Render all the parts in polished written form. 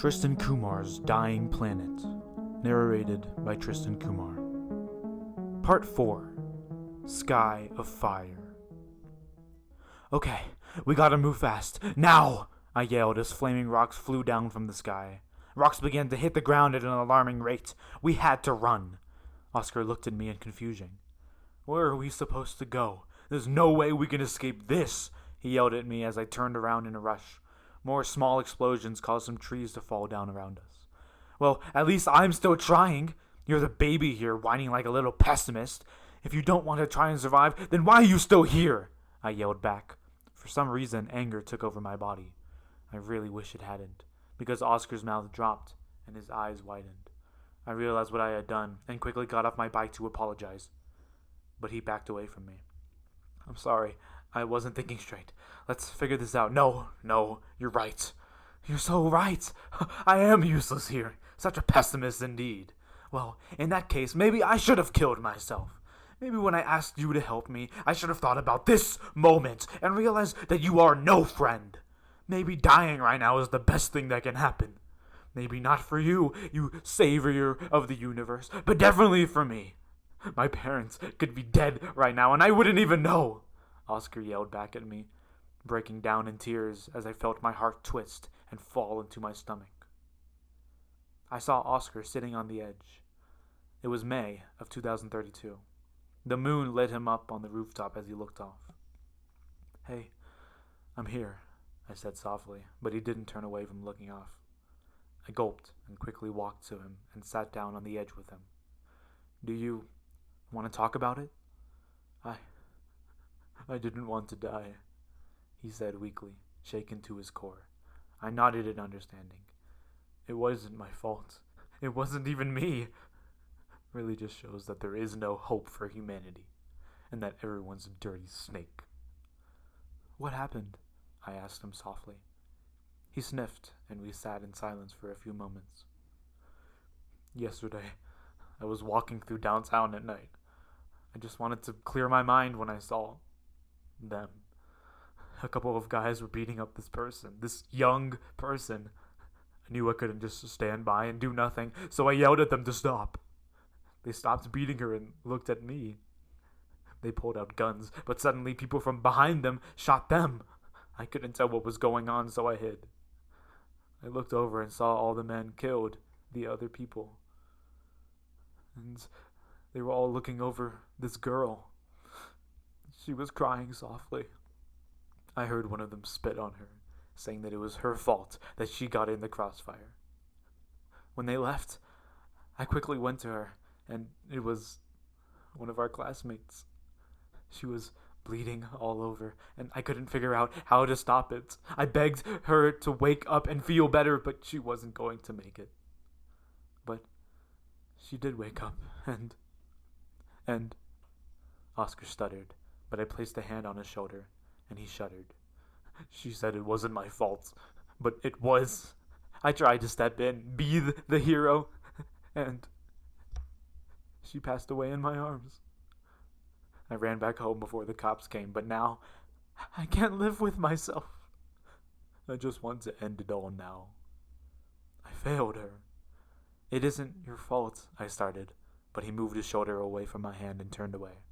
Tristan Kumar's Dying Planet, narrated by Tristan Kumar. Part 4, Sky of Fire. Okay, we gotta move fast, now! I yelled as flaming rocks flew down from the sky. Rocks began to hit the ground at an alarming rate. We had to run. Oscar looked at me in confusion. Where are we supposed to go? There's no way we can escape this, he yelled at me as I turned around in a rush. More small explosions caused some trees to fall down around us. Well, at least I'm still trying. You're the baby here, whining like a little pessimist. If you don't want to try and survive, then why are you still here? I yelled back. For some reason, anger took over my body. I really wish it hadn't, because Oscar's mouth dropped and his eyes widened. I realized what I had done and quickly got off my bike to apologize. But he backed away from me. I'm sorry. I wasn't thinking straight. Let's figure this out. No, you're right. You're so right. I am useless here. Such a pessimist indeed. Well, in that case, maybe I should have killed myself. Maybe when I asked you to help me, I should have thought about this moment and realized that you are no friend. Maybe dying right now is the best thing that can happen. Maybe not for you, you savior of the universe, but definitely for me. My parents could be dead right now and I wouldn't even know. Oscar yelled back at me, breaking down in tears as I felt my heart twist and fall into my stomach. I saw Oscar sitting on the edge. It was May of 2032. The moon lit him up on the rooftop as he looked off. Hey, I'm here, I said softly, but he didn't turn away from looking off. I gulped and quickly walked to him and sat down on the edge with him. Do you want to talk about it? I didn't want to die, he said weakly, shaken to his core. I nodded in understanding. It wasn't my fault. It wasn't even me. Really just shows that there is no hope for humanity, and that everyone's a dirty snake. What happened? I asked him softly. He sniffed, and we sat in silence for a few moments. Yesterday, I was walking through downtown at night. I just wanted to clear my mind when I saw them. A couple of guys were beating up this young person. I knew I couldn't just stand by and do nothing, so I yelled at them to stop. They stopped beating her and looked at me. They pulled out guns, but suddenly people from behind them shot them. I couldn't tell what was going on, so I hid. I looked over and saw all the men killed, the other people. And they were all looking over this girl. She was crying softly. I heard one of them spit on her, saying that it was her fault that she got in the crossfire. When they left, I quickly went to her, and it was one of our classmates. She was bleeding all over, and I couldn't figure out how to stop it. I begged her to wake up and feel better, but she wasn't going to make it. But she did wake up, and Oscar stuttered, but I placed a hand on his shoulder, and he shuddered. She said it wasn't my fault, but it was. I tried to step in, be the hero, and she passed away in my arms. I ran back home before the cops came, but now I can't live with myself. I just want to end it all now. I failed her. It isn't your fault, I started, but he moved his shoulder away from my hand and turned away.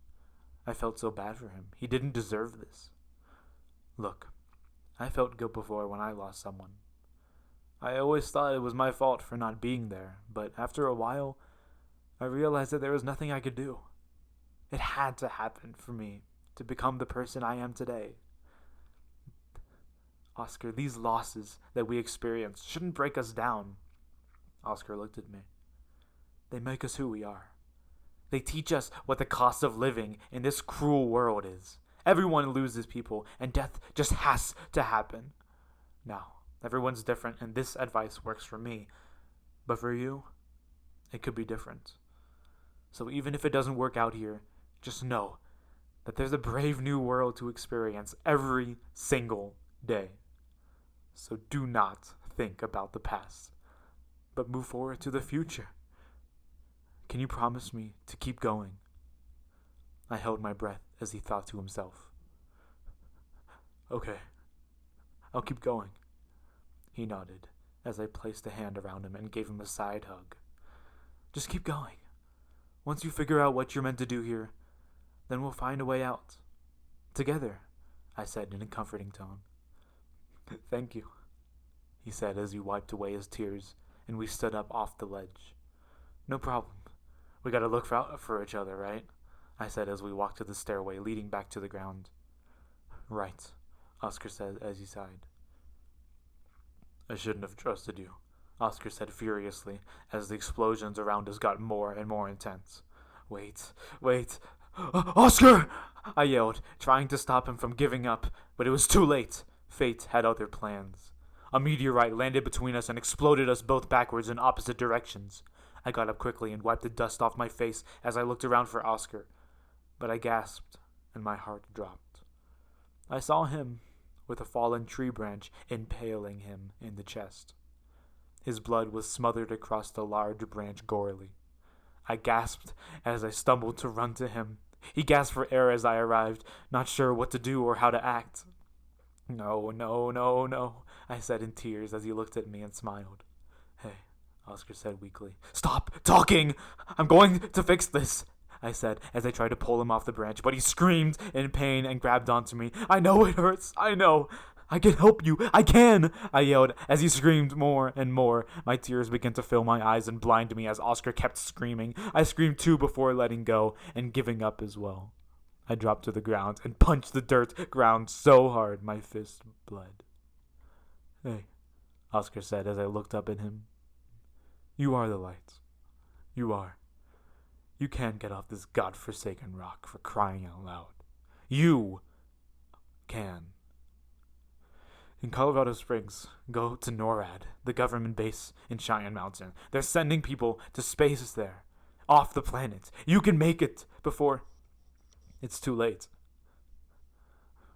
I felt so bad for him. He didn't deserve this. Look, I felt guilt before when I lost someone. I always thought it was my fault for not being there, but after a while, I realized that there was nothing I could do. It had to happen for me to become the person I am today. Oscar, these losses that we experience shouldn't break us down. Oscar looked at me. They make us who we are. They teach us what the cost of living in this cruel world is. Everyone loses people, and death just has to happen. Now, everyone's different, and this advice works for me. But for you, it could be different. So even if it doesn't work out here, just know that there's a brave new world to experience every single day. So do not think about the past, but move forward to the future. Can you promise me to keep going? I held my breath as he thought to himself. Okay, I'll keep going. He nodded, as I placed a hand around him and gave him a side hug. Just keep going. Once you figure out what you're meant to do here, then we'll find a way out. Together, I said in a comforting tone. Thank you, he said as he wiped away his tears, and we stood up off the ledge. No problem. We gotta look for each other, right? I said as we walked to the stairway leading back to the ground. Right, Oscar said as he sighed. I shouldn't have trusted you, Oscar said furiously as the explosions around us got more and more intense. Wait. Oscar! I yelled, trying to stop him from giving up, but it was too late. Fate had other plans. A meteorite landed between us and exploded us both backwards in opposite directions. I got up quickly and wiped the dust off my face as I looked around for Oscar, but I gasped and my heart dropped. I saw him, with a fallen tree branch impaling him in the chest. His blood was smothered across the large branch gorily. I gasped as I stumbled to run to him. He gasped for air as I arrived, not sure what to do or how to act. No, I said in tears as he looked at me and smiled. Hey, Oscar said weakly. Stop talking! I'm going to fix this, I said as I tried to pull him off the branch, but he screamed in pain and grabbed onto me. I know it hurts, I know. I can help you, I can, I yelled as he screamed more and more. My tears began to fill my eyes and blind me as Oscar kept screaming. I screamed too before letting go and giving up as well. I dropped to the ground and punched the dirt ground so hard my fist bled. Hey, Oscar said as I looked up at him. You are the light. You are. You can't get off this godforsaken rock, for crying out loud. You can. In Colorado Springs, go to NORAD, the government base in Cheyenne Mountain. They're sending people to space there, off the planet. You can make it before it's too late.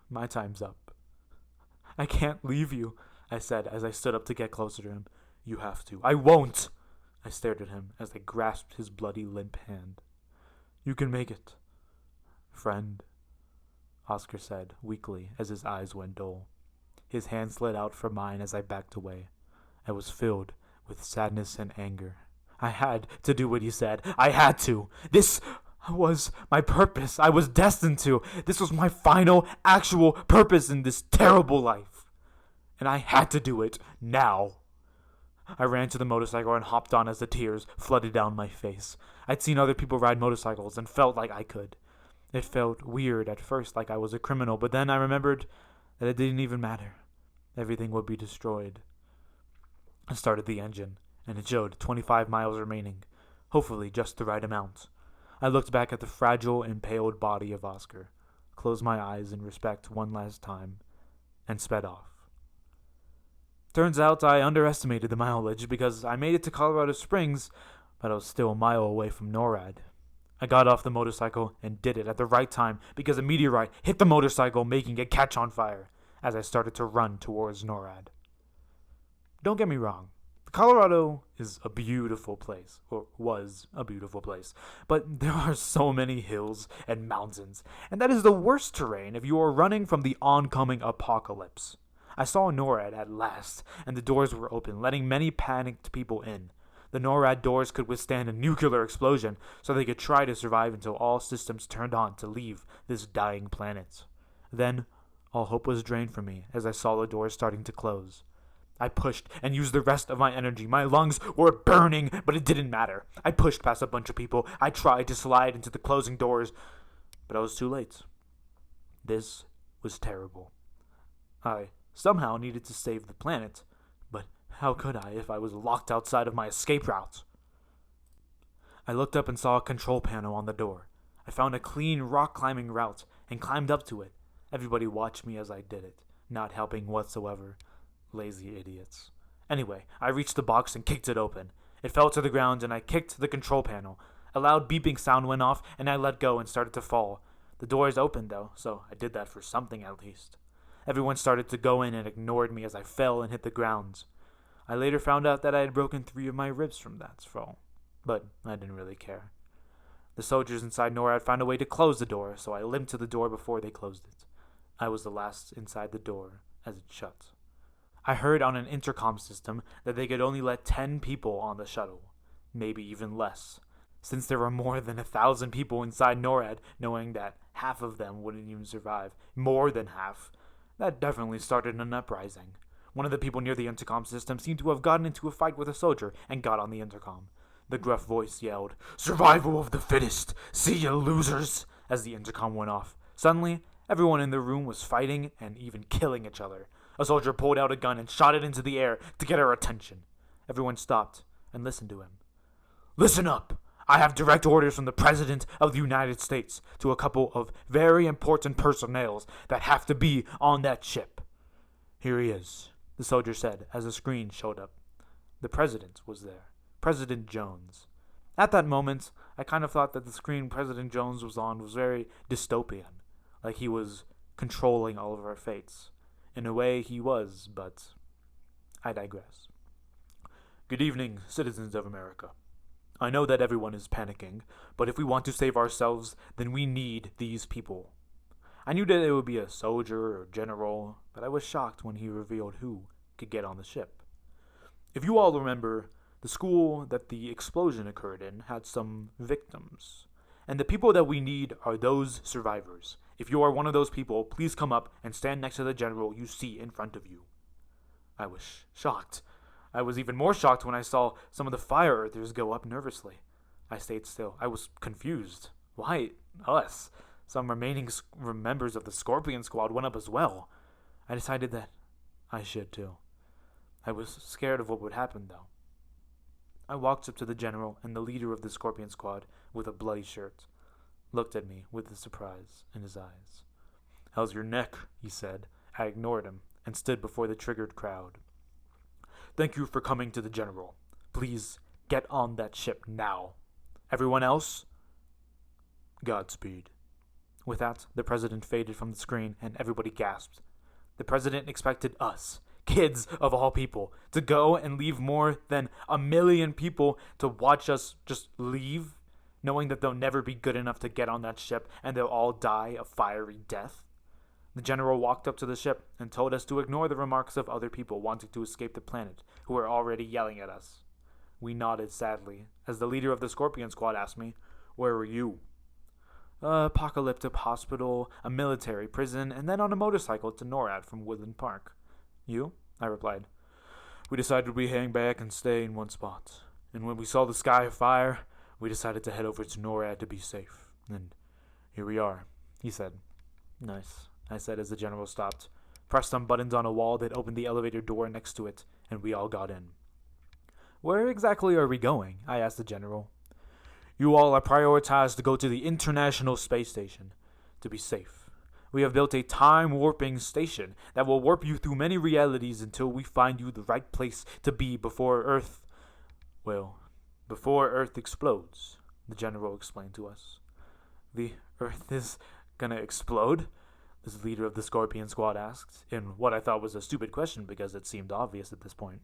My time's up. I can't leave you, I said as I stood up to get closer to him. You have to. I won't! I stared at him as I grasped his bloody limp hand. You can make it, friend, Oscar said weakly as his eyes went dull. His hand slid out from mine as I backed away. I was filled with sadness and anger. I had to do what he said. I had to. This was my purpose. I was destined to. This was my final, actual purpose in this terrible life. And I had to do it now. I ran to the motorcycle and hopped on as the tears flooded down my face. I'd seen other people ride motorcycles and felt like I could. It felt weird at first, like I was a criminal, but then I remembered that it didn't even matter. Everything would be destroyed. I started the engine, and it showed 25 miles remaining, hopefully just the right amount. I looked back at the fragile, impaled body of Oscar, closed my eyes in respect one last time, and sped off. Turns out I underestimated the mileage because I made it to Colorado Springs, but I was still a mile away from NORAD. I got off the motorcycle and did it at the right time because a meteorite hit the motorcycle, making it catch on fire as I started to run towards NORAD. Don't get me wrong. Colorado is a beautiful place, or was a beautiful place, but there are so many hills and mountains, and that is the worst terrain if you are running from the oncoming apocalypse. I saw NORAD at last, and the doors were open, letting many panicked people in. The NORAD doors could withstand a nuclear explosion, so they could try to survive until all systems turned on to leave this dying planet. Then, all hope was drained from me as I saw the doors starting to close. I pushed and used the rest of my energy. My lungs were burning, but it didn't matter. I pushed past a bunch of people. I tried to slide into the closing doors, but I was too late. This was terrible. I somehow needed to save the planet, but how could I if I was locked outside of my escape route? I looked up and saw a control panel on the door. I found a clean rock climbing route and climbed up to it. Everybody watched me as I did it, not helping whatsoever. Lazy idiots. Anyway, I reached the box and kicked it open. It fell to the ground and I kicked the control panel. A loud beeping sound went off and I let go and started to fall. The doors opened though, so I did that for something at least. Everyone started to go in and ignored me as I fell and hit the ground. I later found out that I had broken 3 of my ribs from that fall, but I didn't really care. The soldiers inside NORAD found a way to close the door, so I limped to the door before they closed it. I was the last inside the door as it shut. I heard on an intercom system that they could only let 10 people on the shuttle, maybe even less, since there were more than 1,000 people inside NORAD, knowing that half of them wouldn't even survive. More than half. That definitely started an uprising. One of the people near the intercom system seemed to have gotten into a fight with a soldier and got on the intercom. The gruff voice yelled, "Survival of the fittest! See ya, losers!" as the intercom went off. Suddenly, everyone in the room was fighting and even killing each other. A soldier pulled out a gun and shot it into the air to get our attention. Everyone stopped and listened to him. "Listen up! I have direct orders from the President of the United States to a couple of very important personnels that have to be on that ship." "Here he is," the soldier said as a screen showed up. The President was there. President Jones. At that moment, I kind of thought that the screen President Jones was on was very dystopian, like he was controlling all of our fates. In a way, he was, but I digress. "Good evening, citizens of America. I know that everyone is panicking, but if we want to save ourselves, then we need these people." I knew that it would be a soldier or general, but I was shocked when he revealed who could get on the ship. If you all remember, the school that the explosion occurred in had some victims, and the people that we need are those survivors. If you are one of those people, please come up and stand next to the general you see in front of you. I was shocked. I was even more shocked when I saw some of the fire earthers go up nervously. I stayed still. I was confused. Why us? Some remaining members of the Scorpion Squad went up as well. I decided that I should too. I was scared of what would happen, though. I walked up to the general and the leader of the Scorpion Squad with a bloody shirt. Looked at me with surprise in his eyes. "How's your neck?" he said. I ignored him and stood before the triggered crowd. "Thank you for coming to the general. Please get on that ship now. Everyone else, Godspeed." With that, the president faded from the screen and everybody gasped. The president expected us, kids of all people, to go and leave more than 1,000,000 people to watch us just leave, knowing that they'll never be good enough to get on that ship and they'll all die a fiery death. The general walked up to the ship and told us to ignore the remarks of other people wanting to escape the planet who were already yelling at us. We nodded sadly as the leader of the Scorpion Squad asked me, "Where were you?" "Apocalyptic hospital, a military prison, and then on a motorcycle to NORAD from Woodland Park." "You?" I replied. "We decided we'd hang back and stay in one spot. And when we saw the sky afire, we decided to head over to NORAD to be safe. And here we are," he said. "Nice," I said as the general stopped, pressed some buttons on a wall that opened the elevator door next to it, and we all got in. "Where exactly are we going?" I asked the general. "You all are prioritized to go to the International Space Station to be safe. We have built a time-warping station that will warp you through many realities until we find you the right place to be before Earth explodes," the general explained to us. "The Earth is gonna explode?" this leader of the Scorpion Squad asked, in what I thought was a stupid question because it seemed obvious at this point.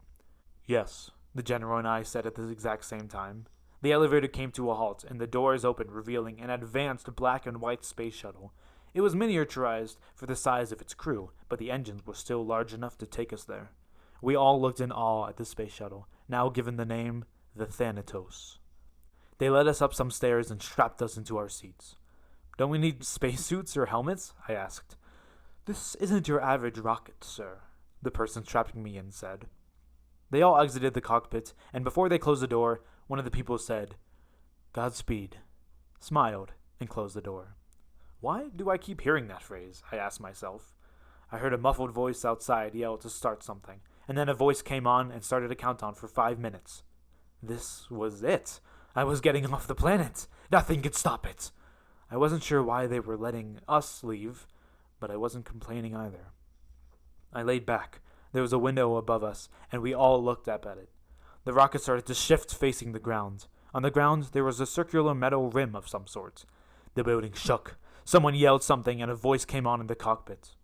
"Yes," the general and I said at the exact same time. The elevator came to a halt, and the doors opened, revealing an advanced black and white space shuttle. It was miniaturized for the size of its crew, but the engines were still large enough to take us there. We all looked in awe at the space shuttle, now given the name the Thanatos. They led us up some stairs and strapped us into our seats. "Don't we need spacesuits or helmets?" I asked. "This isn't your average rocket, sir," the person strapping me in said. They all exited the cockpit, and before they closed the door, one of the people said, "Godspeed," smiled, and closed the door. Why do I keep hearing that phrase? I asked myself. I heard a muffled voice outside yell to start something, and then a voice came on and started a countdown for 5 minutes. This was it. I was getting off the planet. Nothing could stop it. I wasn't sure why they were letting us leave, but I wasn't complaining either. I laid back. There was a window above us, and we all looked up at it. The rocket started to shift facing the ground. On the ground, there was a circular metal rim of some sort. The building shook. Someone yelled something, and a voice came on in the cockpit.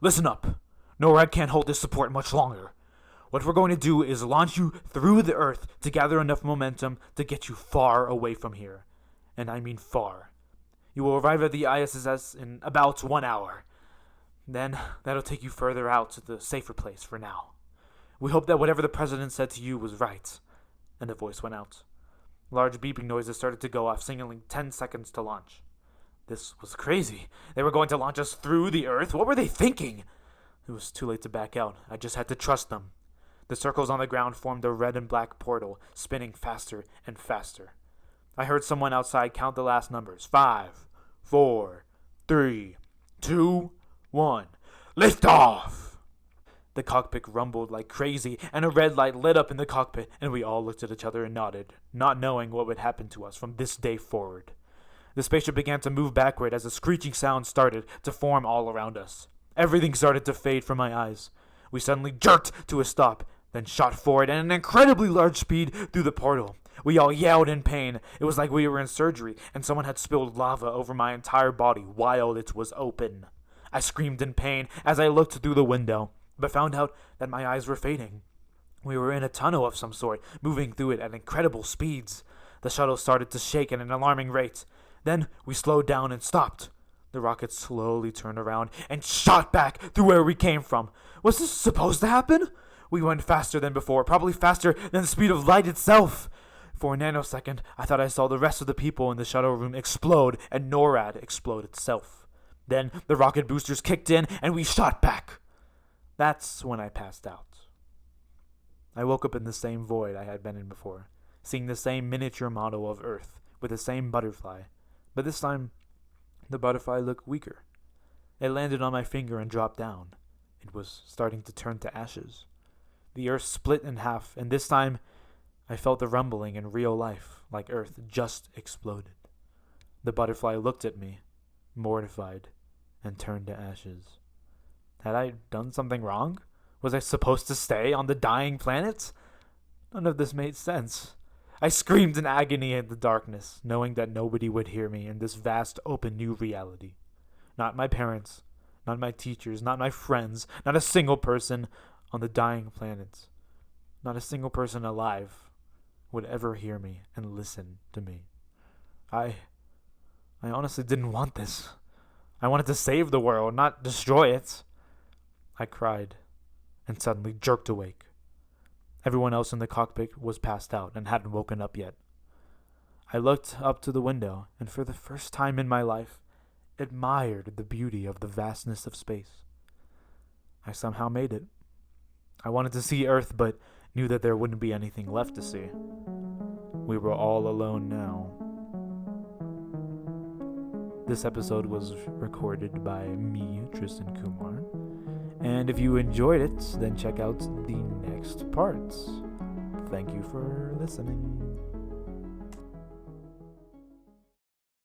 "Listen up. NORAD can't hold this support much longer. What we're going to do is launch you through the Earth to gather enough momentum to get you far away from here. And I mean far. You will arrive at the ISS in about 1 hour. Then, that'll take you further out to the safer place for now. We hope that whatever the president said to you was right. And the voice went out. Large beeping noises started to go off, signaling 10 seconds to launch. This was crazy. They were going to launch us through the earth? What were they thinking? It was too late to back out. I just had to trust them. The circles on the ground formed a red and black portal, spinning faster and faster. I heard someone outside count the last numbers. 5, 4, 3, 2, 1. Lift off! The cockpit rumbled like crazy, and a red light lit up in the cockpit, and we all looked at each other and nodded, not knowing what would happen to us from this day forward. The spaceship began to move backward as a screeching sound started to form all around us. Everything started to fade from my eyes. We suddenly jerked to a stop, then shot forward at an incredibly large speed through the portal. We all yelled in pain. It was like we were in surgery, and someone had spilled lava over my entire body while it was open. I screamed in pain as I looked through the window, but found out that my eyes were fading. We were in a tunnel of some sort, moving through it at incredible speeds. The shuttle started to shake at an alarming rate. Then we slowed down and stopped. The rocket slowly turned around and shot back through where we came from. Was this supposed to happen? We went faster than before, probably faster than the speed of light itself. For a nanosecond, I thought I saw the rest of the people in the shuttle room explode and NORAD explode itself. Then the rocket boosters kicked in and we shot back. That's when I passed out. I woke up in the same void I had been in before, seeing the same miniature model of Earth with the same butterfly, but this time the butterfly looked weaker. It landed on my finger and dropped down. It was starting to turn to ashes. The Earth split in half, and this time I felt the rumbling in real life, like Earth just exploded. The butterfly looked at me, mortified, and turned to ashes. Had I done something wrong? Was I supposed to stay on the dying planet? None of this made sense. I screamed in agony in the darkness, knowing that nobody would hear me in this vast, open new reality. Not my parents, not my teachers, not my friends, not a single person on the dying planet, not a single person alive would ever hear me and listen to me. I honestly didn't want this. I wanted to save the world, not destroy it. I cried and suddenly jerked awake. Everyone else in the cockpit was passed out and hadn't woken up yet. I looked up to the window and for the first time in my life admired the beauty of the vastness of space. I somehow made it. I wanted to see Earth, but knew that there wouldn't be anything left to see. We were all alone now. This episode was recorded by me, Tristan Kumar. And if you enjoyed it, then check out the next parts. Thank you for listening.